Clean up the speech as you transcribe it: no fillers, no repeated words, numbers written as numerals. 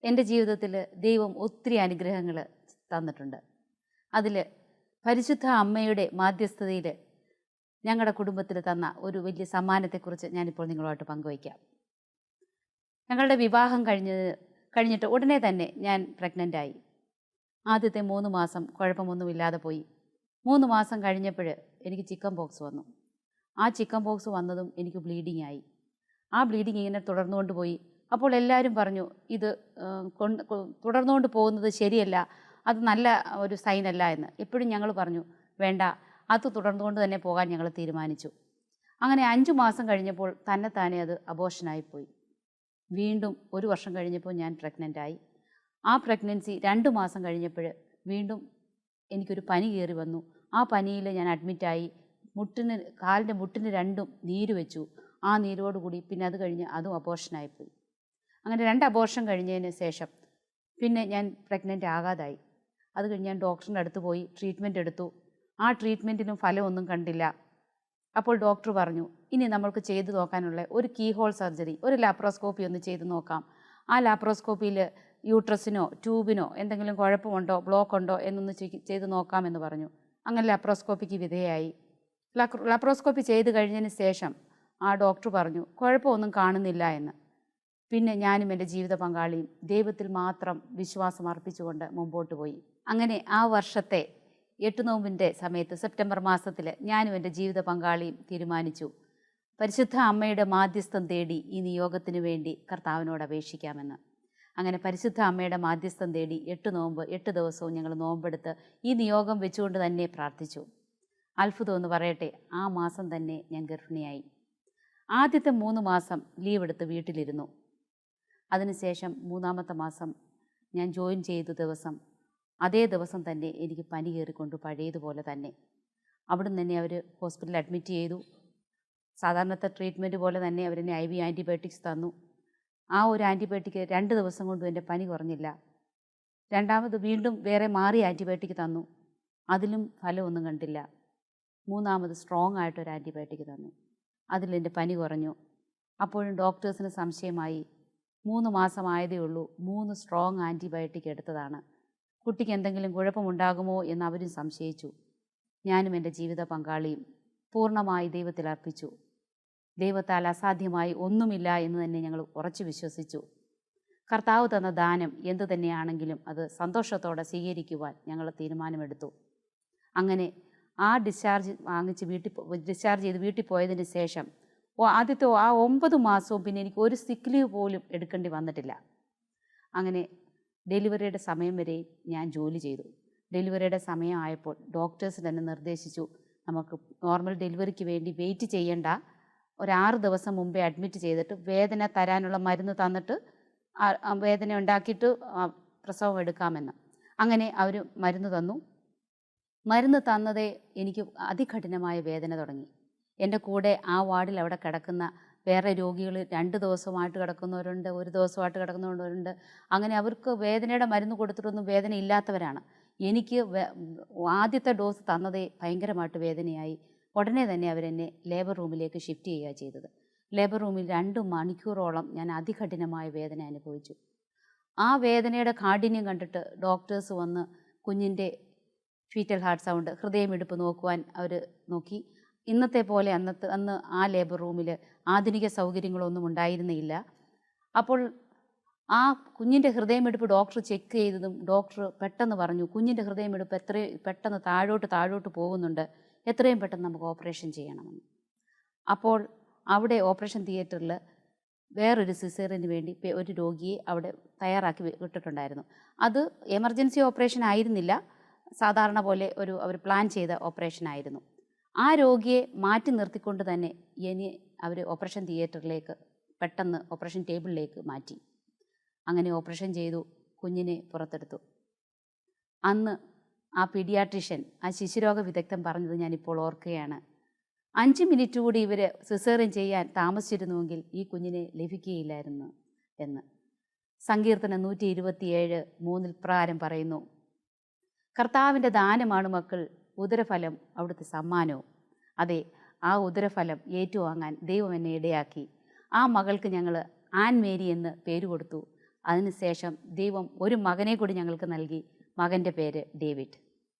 എൻ്റെ ജീവിതത്തിൽ ദൈവം ഒത്തിരി അനുഗ്രഹങ്ങൾ തന്നിട്ടുണ്ട്. അതിൽ പരിശുദ്ധ അമ്മയുടെ മാധ്യസ്ഥതയിൽ ഞങ്ങളുടെ കുടുംബത്തിൽ തന്ന ഒരു വലിയ സമ്മാനത്തെക്കുറിച്ച് ഞാനിപ്പോൾ നിങ്ങളുമായിട്ട് പങ്കുവയ്ക്കാം. ഞങ്ങളുടെ വിവാഹം കഴിഞ്ഞിട്ട് ഉടനെ തന്നെ ഞാൻ പ്രഗ്നൻ്റായി. ആദ്യത്തെ 3 മാസം കുഴപ്പമൊന്നുമില്ലാതെ പോയി. 3 മാസം കഴിഞ്ഞപ്പോൾ എനിക്ക് ചിക്കൻ പോക്സ് വന്നു. ആ ചിക്കൻ പോക്സ് വന്നതും എനിക്ക് ബ്ലീഡിങ് ആയി. ആ ബ്ലീഡിങ് ഇങ്ങനെ തുടർന്നുകൊണ്ട് പോയി. അപ്പോൾ എല്ലാവരും പറഞ്ഞു, ഇത് തുടർന്നുകൊണ്ട് പോകുന്നത് ശരിയല്ല, അത് നല്ല ഒരു സൈനല്ല എന്ന്. എപ്പോഴും ഞങ്ങൾ പറഞ്ഞു, വേണ്ട, അത് തുടർന്നുകൊണ്ട് തന്നെ പോകാൻ ഞങ്ങൾ തീരുമാനിച്ചു. അങ്ങനെ 5 മാസം കഴിഞ്ഞപ്പോൾ തന്നെത്താനെ അത് അബോർഷനായിപ്പോയി. വീണ്ടും 1 വർഷം കഴിഞ്ഞപ്പോൾ ഞാൻ പ്രഗ്നൻ്റായി. ആ പ്രഗ്നൻസി 2 മാസം കഴിഞ്ഞപ്പോൾ വീണ്ടും എനിക്കൊരു പനി കയറി വന്നു. ആ പനിയിൽ ഞാൻ അഡ്മിറ്റായി. കാലിൻ്റെ മുട്ടിന് 2ഉം നീര് വെച്ചു. ആ നീരോടുകൂടി പിന്നെ അത് കഴിഞ്ഞ് അതും അബോർഷനായിപ്പോയി. അങ്ങനെ 2 അബോർഷൻ കഴിഞ്ഞതിന് ശേഷം പിന്നെ ഞാൻ പ്രഗ്നൻ്റ് ആകാതായി. അത് കഴിഞ്ഞ് ഞാൻ ഡോക്ടറിൻ്റെ അടുത്ത് പോയി ട്രീറ്റ്മെൻറ്റ് എടുത്തു. ആ ട്രീറ്റ്മെൻറ്റിനും ഫലമൊന്നും കണ്ടില്ല. അപ്പോൾ ഡോക്ടർ പറഞ്ഞു, ഇനി നമ്മൾക്ക് ചെയ്തു നോക്കാനുള്ള ഒരു കീ ഹോൾ സർജറി, ഒരു ലാപ്രോസ്കോപ്പി ഒന്ന് ചെയ്ത് നോക്കാം. ആ ലാപ്രോസ്കോപ്പിയിൽ യൂട്രസിനോ ട്യൂബിനോ എന്തെങ്കിലും കുഴപ്പമുണ്ടോ, ബ്ലോക്ക് ഉണ്ടോ എന്നൊന്ന് ചെയ്ത് നോക്കാമെന്ന് പറഞ്ഞു. അങ്ങനെ ലാപ്രോസ്കോപ്പിക്ക് വിധേയമായി. ലാപ്രോസ്കോപ്പി ചെയ്ത് കഴിഞ്ഞതിന് ശേഷം ആ ഡോക്ടർ പറഞ്ഞു, കുഴപ്പമൊന്നും കാണുന്നില്ല എന്ന്. പിന്നെ ഞാനും എൻ്റെ ജീവിത പങ്കാളിയും ദൈവത്തിൽ മാത്രം വിശ്വാസം അർപ്പിച്ചുകൊണ്ട് മുമ്പോട്ട് പോയി. അങ്ങനെ ആ വർഷത്തെ 8 നോമ്പിൻ്റെ സമയത്ത് സെപ്റ്റംബർ മാസത്തിൽ ഞാനും എൻ്റെ ജീവിത പങ്കാളിയും തീരുമാനിച്ചു, പരിശുദ്ധ അമ്മയുടെ മാധ്യസ്ഥം തേടി ഈ നിയോഗത്തിന് വേണ്ടി കർത്താവിനോട് അപേക്ഷിക്കാമെന്ന്. അങ്ങനെ പരിശുദ്ധ അമ്മയുടെ മാധ്യസ്ഥം തേടി 8 നോമ്പ് 8 ദിവസവും ഞങ്ങൾ നോമ്പെടുത്ത് ഈ നിയോഗം വെച്ചുകൊണ്ട് തന്നെ പ്രാർത്ഥിച്ചു. അത്ഭുതം എന്ന് പറയട്ടെ, ആ മാസം തന്നെ ഞാൻ ഗർഭിണിയായി. ആദ്യത്തെ 3 മാസം ലീവ് എടുത്ത് വീട്ടിലിരുന്നു. അതിനുശേഷം 3-ാമത്തെ മാസം ഞാൻ ജോയിൻ ചെയ്ത ദിവസം, അതേ ദിവസം തന്നെ എനിക്ക് പനി കയറിക്കൊണ്ട് പഴയതുപോലെ തന്നെ. അവിടുന്ന് തന്നെ അവർ ഹോസ്പിറ്റലിൽ അഡ്മിറ്റ് ചെയ്തു. സാധാരണത്തെ ട്രീറ്റ്മെൻറ്റ് പോലെ തന്നെ അവരെന്നെ IV ആൻറ്റിബയോട്ടിക്സ് തന്നു. ആ ഒരു ആൻറ്റിബയോട്ടിക് 2 ദിവസം കൊണ്ടും എൻ്റെ പനി കുറഞ്ഞില്ല. രണ്ടാമത് വീണ്ടും വേറെ മാറി ആൻറ്റിബയോട്ടിക് തന്നു. അതിലും ഫലമൊന്നും കണ്ടില്ല. 3-ാമത് സ്ട്രോങ് ആയിട്ടൊരു ആൻറ്റിബയോട്ടിക് തന്നു. അതിലെൻ്റെ പനി കുറഞ്ഞു. അപ്പോഴും ഡോക്ടേഴ്സിന് സംശയമായി. 3 മാസമായതേ ഉള്ളൂ, 3 സ്ട്രോങ് ആൻറ്റിബയോട്ടിക് എടുത്തതാണ്, കുട്ടിക്ക് എന്തെങ്കിലും കുഴപ്പമുണ്ടാകുമോ എന്ന് അവരും സംശയിച്ചു. ഞാനും എൻ്റെ ജീവിത പങ്കാളിയും പൂർണ്ണമായി ദൈവത്തിൽ അർപ്പിച്ചു. ദൈവത്താൽ അസാധ്യമായി ഒന്നുമില്ല എന്ന് തന്നെ ഞങ്ങൾ ഉറച്ചു വിശ്വസിച്ചു. കർത്താവ് തന്ന ദാനം എന്തു തന്നെയാണെങ്കിലും അത് സന്തോഷത്തോടെ സ്വീകരിക്കുവാൻ ഞങ്ങൾ തീരുമാനമെടുത്തു. അങ്ങനെ ആ ഡിസ്ചാർജ് ചെയ്ത് വീട്ടിൽ പോയതിന് ശേഷം ആദ്യത്തെ ആ 9 മാസവും പിന്നെ എനിക്ക് ഒരു സിക്ക് ലീവ് പോലും എടുക്കേണ്ടി വന്നിട്ടില്ല. അങ്ങനെ ഡെലിവറിയുടെ സമയം വരെ ഞാൻ ജോലി ചെയ്തു. ഡെലിവറിയുടെ സമയമായപ്പോൾ ഡോക്ടേഴ്സ് തന്നെ നിർദ്ദേശിച്ചു, നമുക്ക് നോർമൽ ഡെലിവറിക്ക് വേണ്ടി വെയിറ്റ് ചെയ്യേണ്ട, ഒരു 6 ദിവസം മുമ്പേ അഡ്മിറ്റ് ചെയ്തിട്ട് വേദന തരാനുള്ള മരുന്ന് തന്നിട്ട് വേദന ഉണ്ടാക്കിയിട്ട് പ്രസവം എടുക്കാമെന്ന്. അങ്ങനെ അവർ മരുന്ന് തന്നു. മരുന്ന് തന്നതേ എനിക്ക് അതികഠിനമായ വേദന തുടങ്ങി. എൻ്റെ കൂടെ ആ വാർഡിൽ അവിടെ കിടക്കുന്ന വേറെ രോഗികൾ 2 ദിവസമായിട്ട് കിടക്കുന്നവരുണ്ട്, 1 ദിവസമായിട്ട് കിടക്കുന്നവരുണ്ട്. അങ്ങനെ അവർക്ക് വേദനയുടെ മരുന്ന് കൊടുത്തിട്ടൊന്നും വേദന ഇല്ലാത്തവരാണ്. എനിക്ക് ആദ്യത്തെ ഡോസ് തന്നതേ ഭയങ്കരമായിട്ട് വേദനയായി. ഉടനെ തന്നെ അവരെന്നെ ലേബർ റൂമിലേക്ക് ഷിഫ്റ്റ് ചെയ്യുക ചെയ്തത്. ലേബർ റൂമിൽ 2 മണിക്കൂറോളം ഞാൻ അതികഠിനമായ വേദന അനുഭവിച്ചു. ആ വേദനയുടെ കാഠിന്യം കണ്ടിട്ട് ഡോക്ടേഴ്സ് വന്ന് കുഞ്ഞിൻ്റെ ഹാർട്ട് സൗണ്ട്, ഹൃദയമിടിപ്പ് നോക്കുവാൻ അവർ നോക്കി. ഇന്നത്തെ പോലെ അന്ന് ആ ലേബർ റൂമിൽ ആധുനിക സൗകര്യങ്ങളൊന്നും ഉണ്ടായിരുന്നില്ല. അപ്പോൾ ആ കുഞ്ഞിൻ്റെ ഹൃദയമിടിപ്പ് ഡോക്ടർ ചെക്ക് ചെയ്തതും ഡോക്ടർ പെട്ടെന്ന് പറഞ്ഞു, കുഞ്ഞിൻ്റെ ഹൃദയമിടിപ്പ് പെട്ടെന്ന് താഴോട്ട് പോകുന്നുണ്ട്, എത്രയും പെട്ടെന്ന് നമുക്ക് ഓപ്പറേഷൻ ചെയ്യണമെന്ന്. അപ്പോൾ അവിടെ ഓപ്പറേഷൻ തിയേറ്ററിൽ വേറൊരു സിസേറിയന് വേണ്ടി ഒരു രോഗിയെ അവിടെ തയ്യാറാക്കി വിട്ടിട്ടുണ്ടായിരുന്നു. അത് എമർജൻസി ഓപ്പറേഷൻ ആയിരുന്നില്ല, സാധാരണ പോലെ അവർ പ്ലാൻ ചെയ്ത ഓപ്പറേഷൻ ആയിരുന്നു. ആ രോഗിയെ മാറ്റി നിർത്തിക്കൊണ്ട് തന്നെ അവർ ഓപ്പറേഷൻ തിയേറ്ററിലേക്ക് പെട്ടെന്ന് ഓപ്പറേഷൻ ടേബിളിലേക്ക് മാറ്റി. അങ്ങനെ ഓപ്പറേഷൻ ചെയ്തു, കുഞ്ഞിനെ പുറത്തെടുത്തു. അന്ന് ആ പീഡിയാട്രീഷ്യൻ, ആ ശിശുരോഗ വിദഗ്ധൻ പറഞ്ഞത് ഞാനിപ്പോൾ ഓർക്കുകയാണ്, 5 മിനിറ്റ് കൂടി ഇവർ സിസേറിയൻ ചെയ്യാൻ താമസിച്ചിരുന്നുവെങ്കിൽ ഈ കുഞ്ഞിനെ ലഭിക്കുകയില്ലായിരുന്നു എന്ന്. സങ്കീർത്തനം 127:3 പ്രകാരം പറയുന്നു, കർത്താവിൻ്റെ ദാനമാണ് മക്കൾ, ഉദരഫലം അവിടുത്തെ സമ്മാനവും. അതെ, ആ ഉദരഫലം ഏറ്റുവാങ്ങാൻ ദൈവം എന്നെ ഇടയാക്കി. ആ മകൾക്ക് ഞങ്ങൾ ആൻ മേരി എന്ന് പേര് കൊടുത്തു. അതിനുശേഷം ദൈവം ഒരു മകനെ കൂടി ഞങ്ങൾക്ക് നൽകി. മകൻ്റെ പേര് ഡേവിഡ്.